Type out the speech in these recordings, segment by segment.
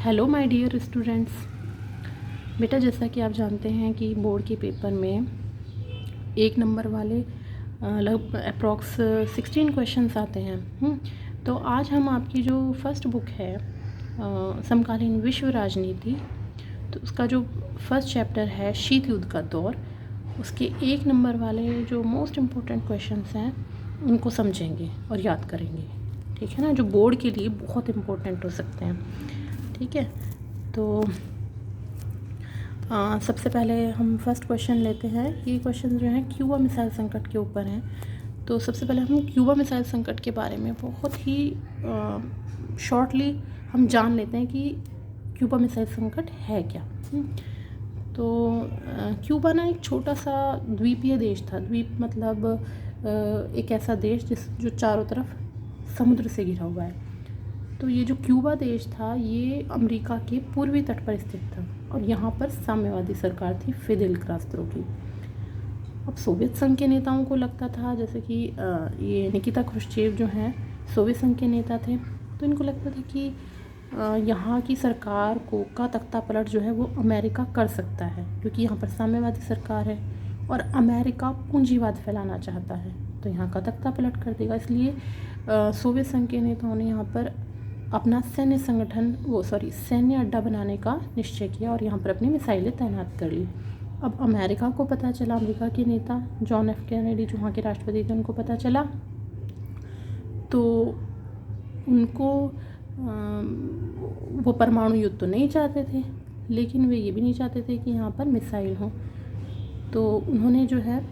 Hello my dear students. बेटा, जैसा कि आप जानते हैं कि बोर्ड के पेपर में 1 नंबर वाले लगभग अप्रॉक्स 16 क्वेश्चंस आते हैं। तो आज हम आपकी जो फर्स्ट बुक है समकालीन विश्व राजनीति, तो उसका जो फर्स्ट चैप्टर है शीत युद्ध का दौर, उसके 1 नंबर वाले जो मोस्ट इम्पोर्टेंट क्वेश्चंस हैं उनको समझेंगे और याद करेंगे। ठीक है ना, जो बोर्ड के लिए बहुत इम्पोर्टेंट हो सकते हैं। ठीक है, तो सबसे पहले हम फर्स्ट क्वेश्चन लेते हैं। ये क्वेश्चन जो है क्यूबा मिसाइल संकट के ऊपर हैं। तो सबसे पहले हम क्यूबा मिसाइल संकट के बारे में बहुत ही शॉर्टली हम जान लेते हैं कि क्यूबा मिसाइल संकट है क्या। तो क्यूबा ना एक छोटा सा द्वीपीय देश था। द्वीप मतलब एक ऐसा देश जो चारों तरफ समुद्र से घिरा हुआ है। तो ये जो क्यूबा देश था ये अमेरिका के पूर्वी तट पर स्थित था और यहाँ पर साम्यवादी सरकार थी फिदेल कास्त्रो की। अब सोवियत संघ के नेताओं को लगता था, जैसे कि ये निकिता क्रुश्चेव जो हैं सोवियत संघ के नेता थे, तो इनको लगता था कि यहाँ की सरकार को का तख्ता पलट जो है वो अमेरिका कर सकता है, क्योंकि यहाँ पर साम्यवादी सरकार है और अमेरिका पूंजीवाद फैलाना चाहता है तो यहाँ का तख्ता पलट कर देगा। इसलिए सोवियत संघ के नेताओं ने यहाँ पर अपना सैन्य अड्डा बनाने का निश्चय किया और यहाँ पर अपनी मिसाइलें तैनात कर ली। अब अमेरिका को पता चला, अमेरिका के नेता जॉन एफ कैनेडी जो वहाँ के राष्ट्रपति थे उनको पता चला, तो उनको वो परमाणु युद्ध तो नहीं चाहते थे, लेकिन वे ये भी नहीं चाहते थे कि यहाँ पर मिसाइल हो। तो उन्होंने जो है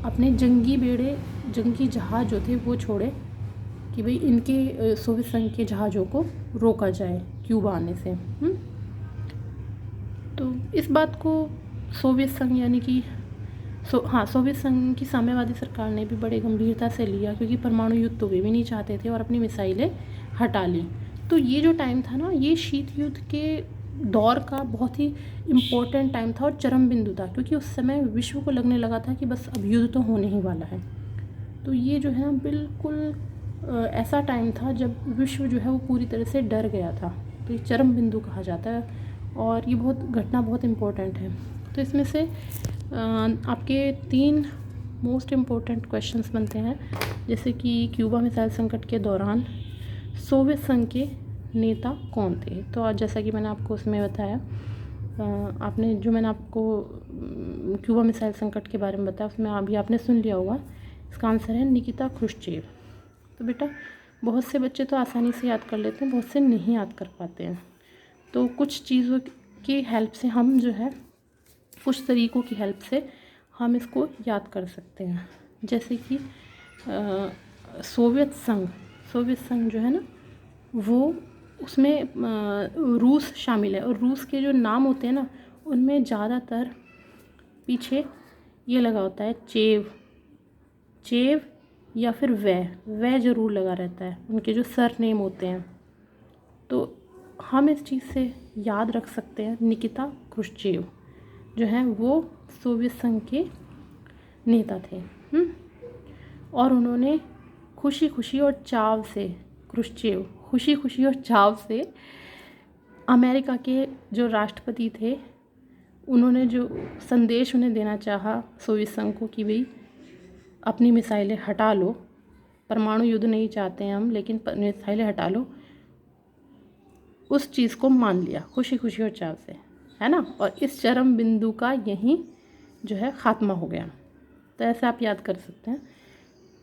अपने जंगी जहाज़ जो थे वो छोड़े कि भाई इनके सोवियत संघ के जहाज़ों को रोका जाए क्यूबा आने से। तो इस बात को सोवियत संघ यानी कि सोवियत संघ की साम्यवादी सरकार ने भी बड़े गंभीरता से लिया, क्योंकि परमाणु युद्ध तो वे भी नहीं चाहते थे और अपनी मिसाइलें हटा ली। तो ये जो टाइम था ना, ये शीत युद्ध के दौर का बहुत ही इम्पोर्टेंट टाइम था और चरम बिंदु था, क्योंकि उस समय विश्व को लगने लगा था कि बस अब युद्ध तो होने ही वाला है। तो ये जो है बिल्कुल ऐसा टाइम था जब विश्व जो है वो पूरी तरह से डर गया था। तो ये चरम बिंदु कहा जाता है और ये घटना बहुत इम्पोर्टेंट है। तो इसमें से आपके 3 मोस्ट इम्पोर्टेंट क्वेश्चंस बनते हैं, जैसे कि क्यूबा मिसाइल संकट के दौरान सोवियत संघ के नेता कौन थे। तो आज जैसा कि मैंने आपको उसमें बताया, मैंने आपको क्यूबा मिसाइल संकट के बारे में बताया, उसमें अभी आपने सुन लिया होगा। इसका आंसर है निकिता क्रुश्चेव। तो बेटा, बहुत से बच्चे तो आसानी से याद कर लेते हैं, बहुत से नहीं याद कर पाते हैं। तो कुछ चीज़ों की हेल्प से हम जो है कुछ तरीक़ों की हेल्प से हम इसको याद कर सकते हैं। जैसे कि सोवियत संघ जो है ना, वो उसमें रूस शामिल है और रूस के जो नाम होते हैं ना उनमें ज़्यादातर पीछे ये लगा होता है चेव या फिर वह ज़रूर लगा रहता है, उनके जो सर नेम होते हैं। तो हम इस चीज़ से याद रख सकते हैं, निकिता क्रुश्चेव जो हैं वो सोवियत संघ के नेता थे। और उन्होंने खुशी खुशी और चाव से अमेरिका के जो राष्ट्रपति थे उन्होंने जो संदेश उन्हें देना चाहा सोवियत संघ को कि भाई अपनी मिसाइलें हटा लो, परमाणु युद्ध नहीं चाहते हैं हम, लेकिन मिसाइलें हटा लो, उस चीज़ को मान लिया खुशी खुशी और चाव से, है ना। और इस चरम बिंदु का यहीं जो है ख़ात्मा हो गया। तो ऐसे आप याद कर सकते हैं।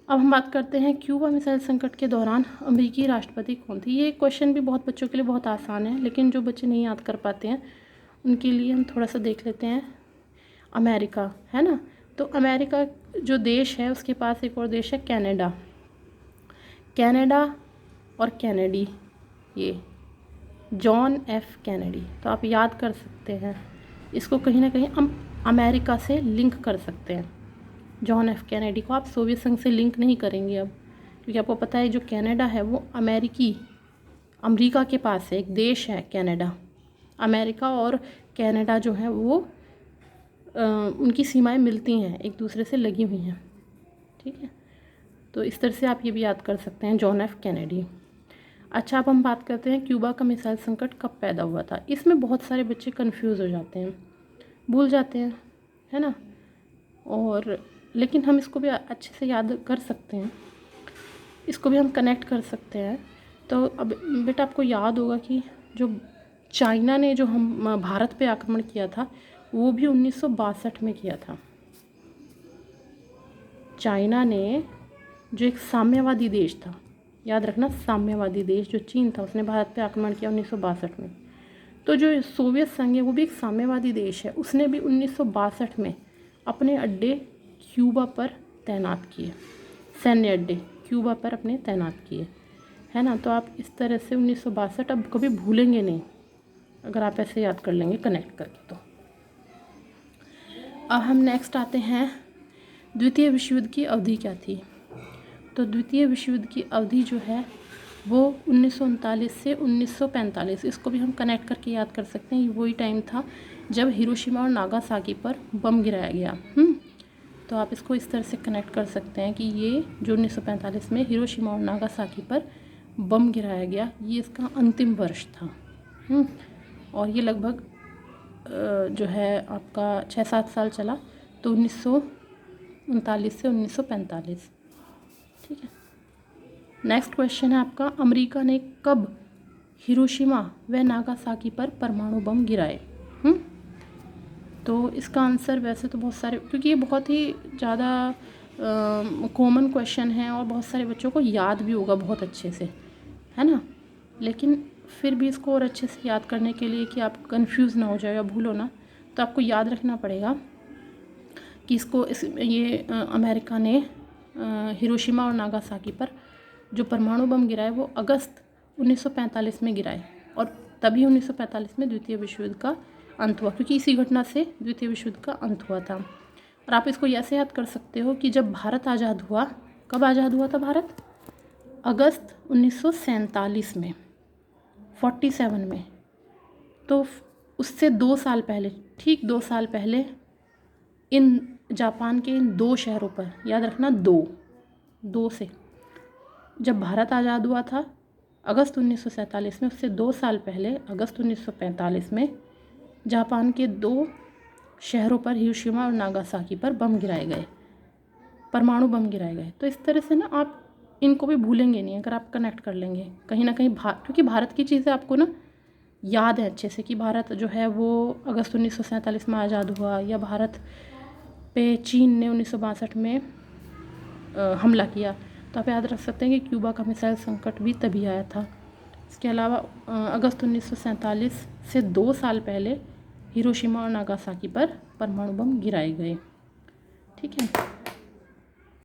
अब हम बात करते हैं क्यूबा मिसाइल संकट के दौरान अमेरिकी राष्ट्रपति कौन थे। ये क्वेश्चन भी बहुत बच्चों के लिए बहुत आसान है, लेकिन जो बच्चे नहीं याद कर पाते हैं उनके लिए हम थोड़ा सा देख लेते हैं। अमेरिका है ना, तो अमेरिका जो देश है उसके पास एक और देश है कनाडा और कैनेडी, ये जॉन एफ कैनेडी। तो आप याद कर सकते हैं इसको, कहीं ना कहीं हम अमेरिका से लिंक कर सकते हैं। जॉन एफ कैनेडी को आप सोवियत संघ से लिंक नहीं करेंगे अब, क्योंकि आपको पता है जो कनाडा है वो अमेरिका के पास है, एक देश है कनाडा। अमेरिका और कनाडा जो है वो उनकी सीमाएं मिलती हैं, एक दूसरे से लगी हुई हैं। ठीक है, तो इस तरह से आप ये भी याद कर सकते हैं जॉन एफ कैनेडी। अच्छा, अब हम बात करते हैं क्यूबा का मिसाइल संकट कब पैदा हुआ था। इसमें बहुत सारे बच्चे कंफ्यूज हो जाते हैं, भूल जाते हैं, है ना। और लेकिन हम इसको भी अच्छे से याद कर सकते हैं, इसको भी हम कनेक्ट कर सकते हैं। तो अब बेटा आपको याद होगा कि जो चाइना ने जो हम भारत पे आक्रमण किया था वो भी 1962 में किया था। चाइना ने जो एक साम्यवादी देश था, याद रखना, साम्यवादी देश जो चीन था, उसने भारत पे आक्रमण किया 1962 में। तो जो सोवियत संघ है वो भी एक साम्यवादी देश है, उसने भी 1962 में अपने अड्डे क्यूबा पर तैनात किए, सैन्य अड्डे क्यूबा पर अपने तैनात किए, है ना। तो आप इस तरह से 1962 अब कभी भूलेंगे नहीं अगर आप ऐसे याद कर लेंगे कनेक्ट करके। तो अब हम नेक्स्ट आते हैं, द्वितीय विश्व युद्ध की अवधि क्या थी। तो द्वितीय विश्व युद्ध की अवधि जो है वो 1939 से 1945, इसको भी हम कनेक्ट करके याद कर सकते हैं। वही टाइम था जब हिरोशिमा और नागासाकी पर बम गिराया गया। तो आप इसको इस तरह से कनेक्ट कर सकते हैं कि ये जो 1945 में हिरोशिमा और नागासाकी पर बम गिराया गया, ये इसका अंतिम वर्ष था। और ये लगभग जो है आपका 6-7 साल चला, तो 1939 से 1945। ठीक है। नेक्स्ट क्वेश्चन है आपका, अमेरिका ने कब हिरोशिमा व नागासाकी पर परमाणु बम गिराए। तो इसका आंसर वैसे तो बहुत सारे, क्योंकि ये बहुत ही ज़्यादा कॉमन क्वेश्चन है और बहुत सारे बच्चों को याद भी होगा बहुत अच्छे से, है ना। लेकिन फिर भी इसको और अच्छे से याद करने के लिए कि आप कंफ्यूज ना हो जाए या भूलो ना, तो आपको याद रखना पड़ेगा कि ये अमेरिका ने हिरोशिमा और नागासाकी पर जो परमाणु बम गिराए वो अगस्त 1945 में गिराए, और तभी 1945 में द्वितीय विश्व युद्ध का अंत हुआ, क्योंकि इसी घटना से द्वितीय विश्व युद्ध का अंत हुआ था। और आप इसको ऐसे याद कर सकते हो कि जब भारत आज़ाद हुआ, कब आज़ाद हुआ था भारत? अगस्त 1947 में, 47 में। तो उससे 2 साल पहले, ठीक 2 साल पहले, इन जापान के इन 2 शहरों पर, याद रखना, 2 से जब भारत आज़ाद हुआ था अगस्त 1947 में, उससे 2 साल पहले अगस्त 1945 में जापान के 2 शहरों पर, हिरोशिमा और नागासाकी पर बम गिराए गए, परमाणु बम गिराए गए। तो इस तरह से ना आप इनको भी भूलेंगे नहीं अगर आप कनेक्ट कर लेंगे कहीं ना कहीं, क्योंकि भारत की चीज़ें आपको ना याद है अच्छे से कि भारत जो है वो अगस्त 1947 में आज़ाद हुआ, या भारत पे चीन ने 1962 में हमला किया। तो आप याद रख सकते हैं कि क्यूबा का मिसाइल संकट भी तभी आया था। इसके अलावा अगस्त 1947 से 2 साल पहले हिरोशिमा और नागासाकी पर परमाणु बम गिराए गए। ठीक है।